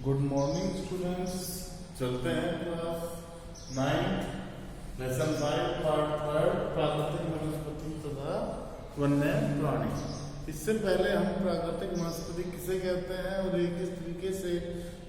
Good morning students. चलते हैं class 9 lesson 5 part 3 प्राकृतिक वनस्पति तथा वन्य प्राणी। इससे पहले हम प्राकृतिक वनस्पति किसे कहते हैं और ये किस तरीके से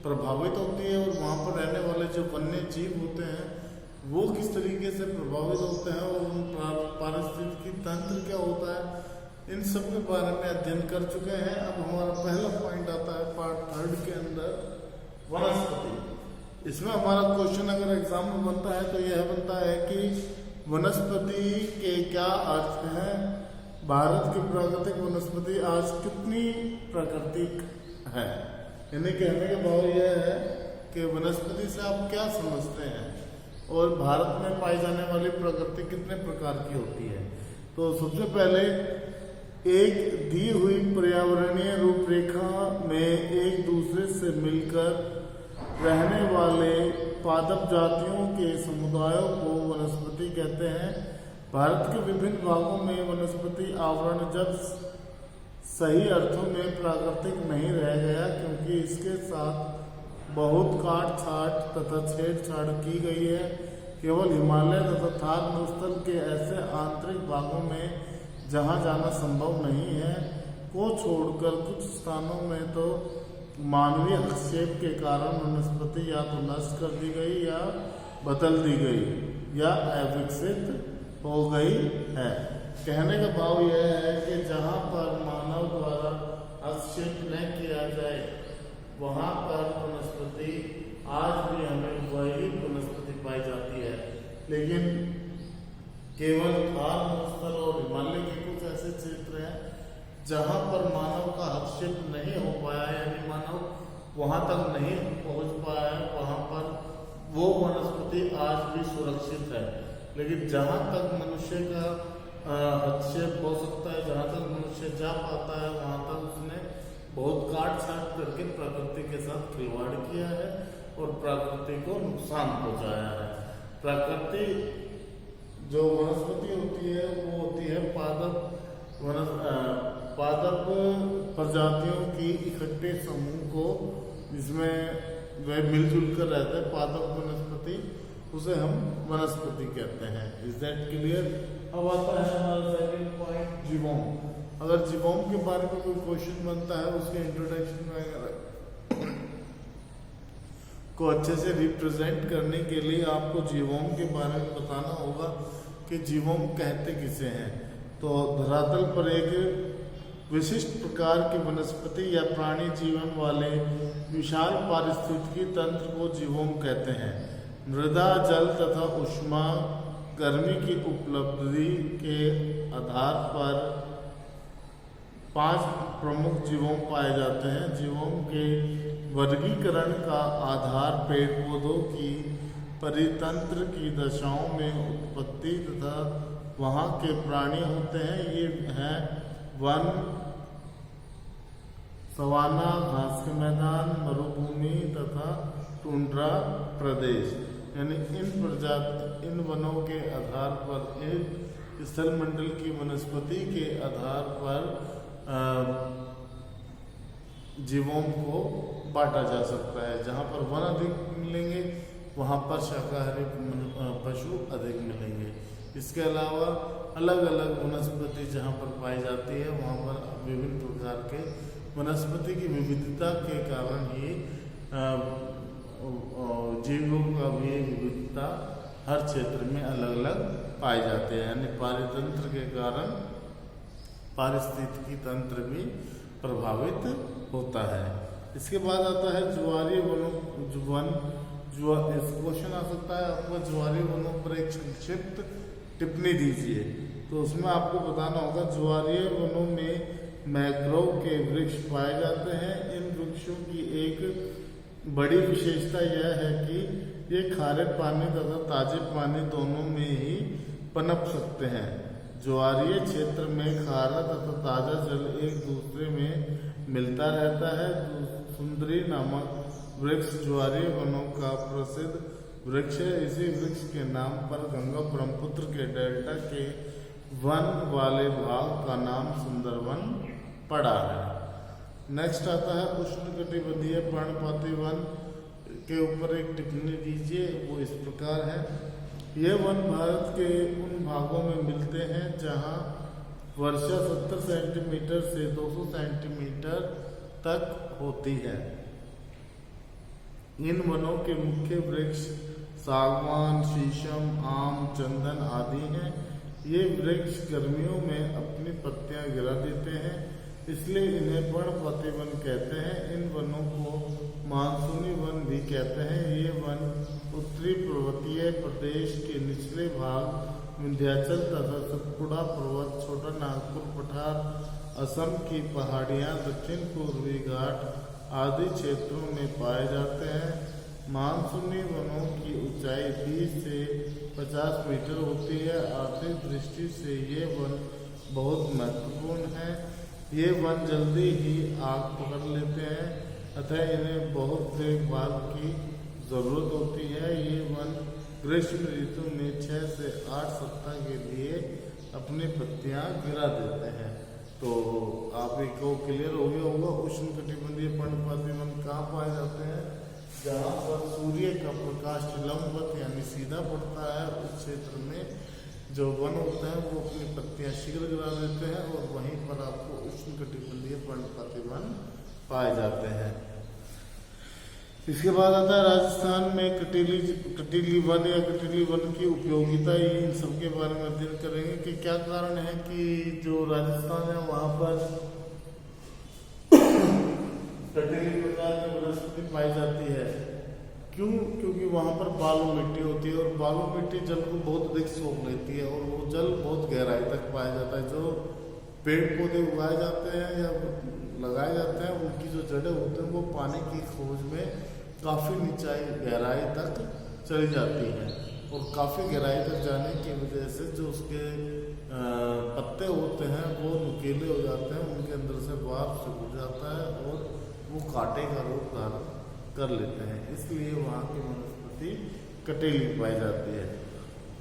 प्रभावित होती है और वहाँ पर रहने वाले जो वन्य जीव होते हैं वो किस तरीके से प्रभावित होते हैं और उन पारिस्थितिकी तंत्र क्या होता है, इन सब के बारे में अध्ययन कर चुके हैं। अब हमारा पहला पॉइंट आता है पार्ट 3 के अंदर वनस्पति। इसमें हमारा क्वेश्चन अगर एग्जाम में बनता है तो यह बनता है कि वनस्पति के क्या अर्थ हैं। भारत की प्राकृतिक वनस्पति आज कितनी प्राकृतिक है, यानी कहने का भाव यह है कि वनस्पति से आप क्या समझते हैं और भारत में पाई जाने वाली प्रकृति कितने प्रकार की होती है। तो सबसे पहले एक दी हुई पर्यावरणीय रूपरेखा में एक दूसरे से मिलकर रहने वाले पादप जातियों के समुदायों को वनस्पति कहते हैं। भारत के विभिन्न भागों में वनस्पति आवरण जब सही अर्थों में प्राकृतिक नहीं रह गया, क्योंकि इसके साथ बहुत काट छाट तथा छेड़छाड़ की गई है। केवल हिमालय तथा थार मरुस्थल के ऐसे आंतरिक भागों में जहां जाना संभव नहीं है को छोड़कर कुछ स्थानों में तो मानवीय हस्तक्षेप के कारण वनस्पति या तो नष्ट कर दी गई या बदल दी गई या अविकसित हो गई है। कहने का भाव यह है कि जहां पर मानव द्वारा हस्तक्षेप न किया जाए वहां पर वनस्पति आज भी हमें वही वनस्पति पाई जाती है, लेकिन केवल थार मरुस्थल और हिमालय के कुछ ऐसे क्षेत्र हैं जहां पर मानव का हस्तक्षेप नहीं हो पाया है, यानी मानव वहां तक नहीं पहुंच पाया है, वहां पर वो वनस्पति आज भी सुरक्षित है। लेकिन जहां तक मनुष्य का हस्तक्षेप हो सकता है, जहां तक मनुष्य जा पाता है, वहां तक उसने बहुत काट छाट करके प्रकृति के साथ खिलवाड़ किया है और प्रकृति को नुकसान पहुंचाया है। प्रकृति जो वनस्पति होती है वो होती है पादप प्रजातियों की इकट्ठे समूह को, जिसमें वे मिलजुल कर रहते हैं, पादप वनस्पति, उसे हम वनस्पति कहते हैं। Is that clear? अब आता है हमारा सेकंड पॉइंट, जीवोम। अगर जीवोम के बारे में कोई क्वेश्चन बनता है, उसके इंट्रोडक्शन में को अच्छे से रिप्रेजेंट करने के लिए आपको जीवोम के बारे में बताना होगा कि जीवोम कहते किसे हैं। तो धरातल पर एक विशिष्ट प्रकार के वनस्पति या प्राणी जीवन वाले विशाल पारिस्थितिकी तंत्र को जीवोम कहते हैं। मृदा, जल तथा ऊष्मा गर्मी की उपलब्धि के आधार पर 5 प्रमुख जीवोम पाए जाते हैं। जीवोम के वर्गीकरण का आधार पेड़ पौधों की परितंत्र की दशाओं में उत्पत्ति तथा वहाँ के प्राणी होते हैं। ये हैं वन, सवाना, घास के मैदान, मरुभूमि तथा टुंड्रा प्रदेश। यानी इन वनों के आधार पर एक स्थलमंडल की वनस्पति के आधार पर जीवों को बांटा जा सकता है। जहाँ पर वन अधिक मिलेंगे वहाँ पर शाकाहारी पशु अधिक मिलेंगे। इसके अलावा अलग अलग वनस्पति जहाँ पर पाई जाती है वहाँ पर विभिन्न प्रकार के वनस्पति की विविधता के कारण ही जीवों का भी विविधता हर क्षेत्र में अलग अलग पाए जाते हैं। यानी पारितंत्र के कारण पारिस्थितिकी तंत्र भी प्रभावित होता है। इसके बाद आता है ज्वारीय वनों। क्वेश्चन आ सकता है आपको, ज्वारीय वनों पर एक संक्षिप्त टिप्पणी दीजिए। तो उसमें आपको बताना होगा ज्वारीय वनों में मैंग्रोव के वृक्ष पाए जाते हैं। इन वृक्षों की एक बड़ी विशेषता यह है कि ये खारे पानी तथा ताजे पानी दोनों में ही पनप सकते हैं। ज्वारीय क्षेत्र में खारा तथा ताजा जल एक दूसरे में मिलता रहता है। सुंदरी नामक वृक्ष ज्वारीय वनों का प्रसिद्ध वृक्ष है। इसी वृक्ष के नाम पर गंगा ब्रह्मपुत्र के डेल्टा के वन वाले भाग का नाम सुंदरवन पड़ा है। नेक्स्ट आता है उष्णकटिबंधीय पर्णपाती वन के ऊपर एक टिप्पणी दीजिए। वो इस प्रकार है, ये वन भारत के उन भागों में मिलते हैं जहां वर्षा 70 सेंटीमीटर से 200 सेंटीमीटर तक होती है। इन वनों के मुख्य वृक्ष सागवान, शीशम, आम, चंदन आदि हैं। ये वृक्ष गर्मियों में अपनी पत्तियां गिरा देते हैं, इसलिए इन्हें पर्णपाती वन कहते हैं। इन वनों को मानसूनी वन भी कहते हैं। ये वन उत्तरी पर्वतीय प्रदेश के निचले भाग विंध्याचल तथा सतपुड़ा पर्वत, छोटा नागपुर पठार, असम की पहाड़ियां, दक्षिण पूर्वी घाट आदि क्षेत्रों में पाए जाते हैं। मानसूनी वनों की ऊंचाई 20 से 50 मीटर होती है। आर्थिक दृष्टि से ये वन बहुत महत्वपूर्ण है। ये वन जल्दी ही आग पकड़ लेते हैं, अतः इन्हें बहुत देखभाल की जरूरत होती है। ये वन ग्रीष्म ऋतु में 6 से 8 सप्ताह के लिए अपनी पत्तियां गिरा देते हैं। तो आप एक को क्लियर हो गया होगा उष्णकटिबंधीय पर्णपाती वन कहाँ पाए जाते हैं, जहाँ पर सूर्य का प्रकाश लंबवत यानी सीधा पड़ता है। उस क्षेत्र में जो वन होते हैं वो अपनी पत्तियां शीघ्र गिरा देते हैं और वहीं पर आपको उष्णकटिबंधीय पर्णपाती वन पाए जाते हैं। इसके बाद आता है राजस्थान में कटीली वन या कटीली वन की उपयोगिता। ये इन सब के बारे में अध्ययन करेंगे कि क्या कारण है कि जो राजस्थान है वहाँ पर कटीली प्रकार की वनस्पति पाई जाती है। क्यों? क्योंकि वहाँ पर बालू मिट्टी होती है और बालू मिट्टी जल को बहुत अधिक सोख लेती है और वो जल बहुत गहराई तक पाया जाता है। जो पेड़ पौधे उगाए जाते हैं या लगाए जाते हैं उनकी जो जड़ें होती हैं वो पानी की खोज में काफ़ी नीचाई गहराई तक चली जाती हैं और काफ़ी गहराई तक जाने की वजह से जो उसके पत्ते होते हैं वो नुकीले हो जाते हैं, उनके अंदर से वाष्प सूख जाता है और वो कांटे का रूप धारण कर लेते हैं। इसलिए वहाँ की वनस्पति कटीली पाई जाती है।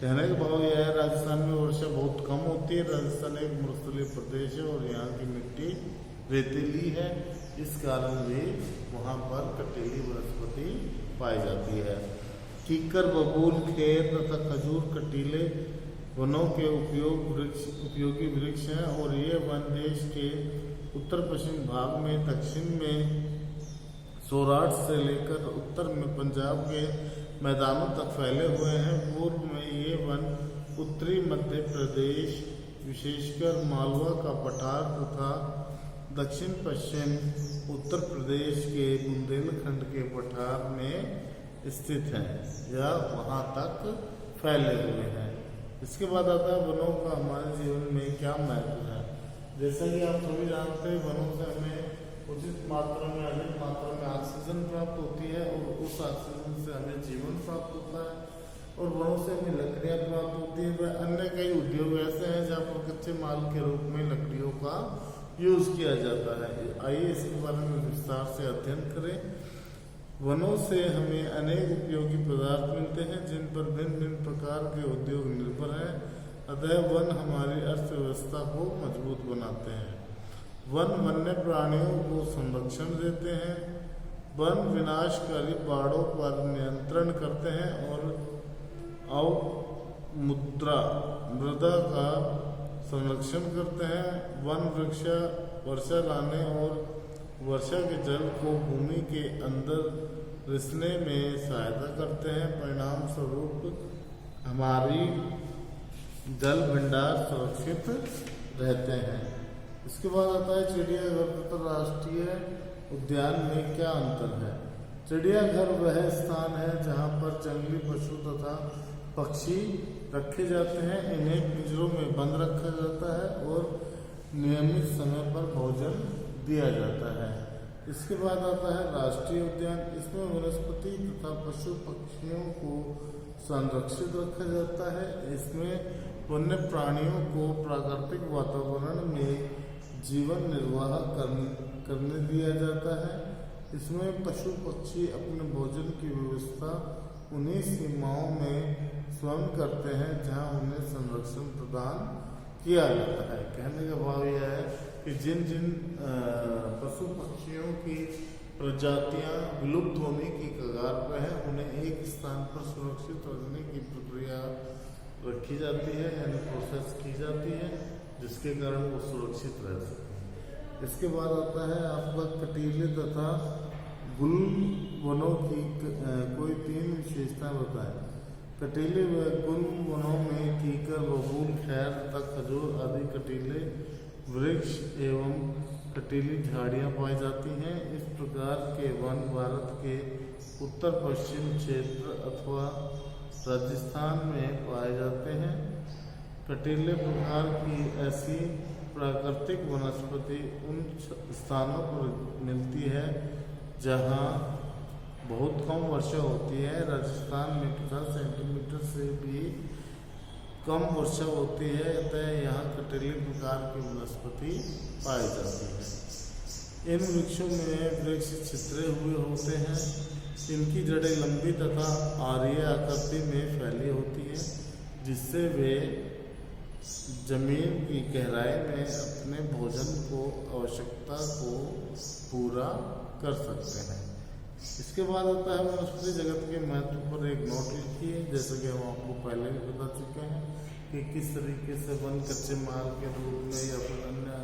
कहने का भाव यह है राजस्थान में वर्षा बहुत कम होती है। राजस्थान एक मरुस्थलीय प्रदेश है और यहाँ की मिट्टी रेतीली है, इस कारण भी वहाँ पर कटीली वनस्पति पाई जाती है। कीकर, बबूल, खेर तथा खजूर कटीले वनों के उपयोगी वृक्ष हैं और ये वन देश के उत्तर पश्चिम भाग में, दक्षिण में सौराष्ट्र से लेकर उत्तर में पंजाब के मैदानों तक फैले हुए हैं। पूर्व में ये वन उत्तरी मध्य प्रदेश विशेषकर मालवा का पठार तथा दक्षिण पश्चिम उत्तर प्रदेश के बुंदेलखंड के पठार में स्थित हैं या वहाँ तक फैले हुए हैं। इसके बाद आता है वनों का हमारे जीवन में क्या महत्व है। जैसा कि आप सभी जानते हैं वनों से हमें उचित मात्रा में, अधिक मात्रा में ऑक्सीजन प्राप्त होती है और उस ऑक्सीजन से हमें जीवन प्राप्त होता है और वनों से हमें लकड़ियाँ प्राप्त होती हैं। वह अन्य कई उद्योग ऐसे हैं जहाँ पर कच्चे माल के रूप में लकड़ियों का यूज किया जाता है। आइए इसके बारे में विस्तार से अध्ययन करें। वनों से हमें अनेक उपयोगी पदार्थ मिलते हैं जिन पर भिन्न भिन्न प्रकार के उद्योग निर्भर हैं, अतः वन हमारी अर्थव्यवस्था को मजबूत बनाते हैं। वन वन्य प्राणियों को संरक्षण देते हैं। वन विनाशकारी बाढ़ों पर नियंत्रण करते हैं और मृदा का संरक्षण करते हैं। वन वर्षा लाने और वर्षा के जल को भूमि के अंदर रिसने में सहायता करते हैं। परिणाम स्वरूप हमारी जल भंडार सुरक्षित रहते हैं। इसके बाद आता है चिड़ियाघर तथा राष्ट्रीय उद्यान में क्या अंतर है। चिड़ियाघर वह स्थान है जहाँ पर जंगली पशु तथा पक्षी रखे जाते हैं। इन्हें पिंजरों में बंद रखा जाता है और नियमित समय पर भोजन दिया जाता है। इसके बाद आता है राष्ट्रीय उद्यान। इसमें वनस्पति तथा पशु पक्षियों को संरक्षित रखा जाता है। इसमें वन्य प्राणियों को प्राकृतिक वातावरण में जीवन निर्वाह करने दिया जाता है। इसमें पशु पक्षी अपने भोजन की व्यवस्था उन्हीं सीमाओं में स्वयं करते हैं जहां उन्हें संरक्षण प्रदान किया जाता है। कहने का भाव यह है कि जिन जिन पशु पक्षियों की प्रजातियां विलुप्त होने की कगार पर है उन्हें एक स्थान पर सुरक्षित रखने की प्रक्रिया रखी जाती है, यानी प्रोसेस की जाती है, जिसके कारण वो सुरक्षित रह सकें। इसके बाद आता है आपका कटीले तथा गुल वनों की कोई 3 विशेषताएं बताएं। कटीले व गुल वनों में कीकर, बबूल, खैर तथा खजूर आदि कटीले वृक्ष एवं कटीली झाड़ियां पाई जाती हैं। इस प्रकार के वन भारत के उत्तर पश्चिम क्षेत्र अथवा राजस्थान में पाए जाते हैं। कटीले प्रकार की ऐसी प्राकृतिक वनस्पति उन स्थानों पर मिलती है जहां बहुत कम वर्षा होती है। राजस्थान में 50 सेंटीमीटर से भी कम वर्षा होती है, अतः यहाँ कटीले प्रकार की वनस्पति पाई जाती है। इन वृक्षों में वृक्ष छितरे हुए होते हैं। इनकी जड़ें लंबी तथा आर्य आकृति में फैली होती है, जिससे वे जमीन की गहराई में अपने भोजन को आवश्यकता को पूरा कर सकते हैं। इसके बाद आता है वनस्पति जगत के महत्व पर एक नोट लिखिए। जैसे कि हम आपको पहले भी बता चुके हैं कि किस तरीके से वन कच्चे माल के रूप में या फिर अन्य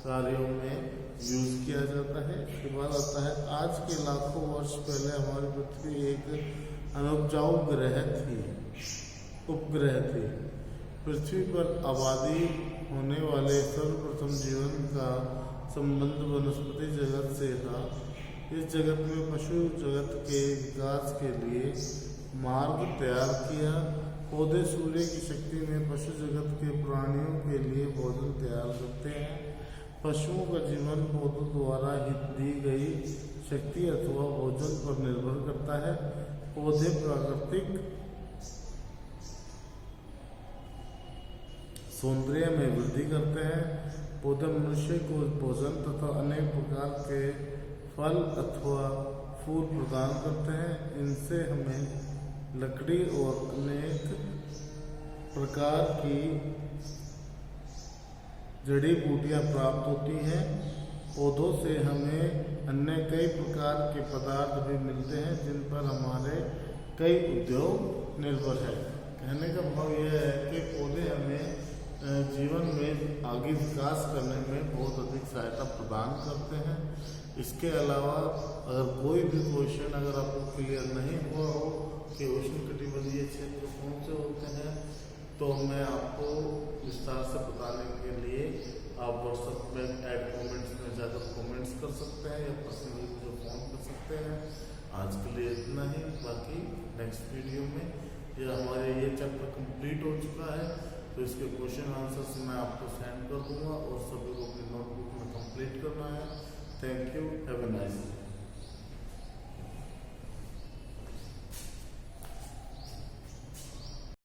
कार्यों में यूज किया जाता है। इसके बाद आता है आज के लाखों वर्ष पहले हमारी पृथ्वी एक अनुपजाऊ उपग्रह थी। पृथ्वी पर आबादी होने वाले सर्वप्रथम जीवन का संबंध वनस्पति जगत से था। इस जगत में पशु जगत के विकास के लिए मार्ग तैयार किया। पौधे सूर्य की शक्ति में पशु जगत के प्राणियों के लिए भोजन तैयार करते हैं। पशुओं का जीवन पौधों द्वारा दी गई शक्ति अथवा भोजन पर निर्भर करता है। पौधे प्राकृतिक सौंदर्य में वृद्धि करते हैं। पौधे मनुष्य को भोजन तथा अनेक प्रकार के फल अथवा फूल प्रदान करते हैं। इनसे हमें लकड़ी और अनेक प्रकार की जड़ी बूटियां प्राप्त होती हैं। पौधों से हमें अन्य कई प्रकार के पदार्थ भी मिलते हैं, जिन पर हमारे कई उद्योग निर्भर है। कहने का भाव यह है कि पौधे हमें जीवन में आगे विकास करने में बहुत अधिक सहायता प्रदान करते हैं। इसके अलावा अगर कोई भी क्वेश्चन अगर आपको क्लियर नहीं हुआ हो कि उष्णकटिबंधीय क्षेत्र कौन से होते हैं, तो मैं आपको विस्तार से बताने के लिए आप व्हाट्सएप में ऐड कमेंट्स में जाकर कमेंट्स कर सकते हैं या पर्सनली मुझे फ़ोन कर सकते हैं। आज के लिए इतना ही। बाकी नेक्स्ट वीडियो में हमारे ये चैप्टर कंप्लीट हो चुका है, तो इसके क्वेश्चन आंसर्स मैं आपको सेंड कर दूंगा और सभी को अपनी नोटबुक में कंप्लीट करना है। Thank you, have a nice day.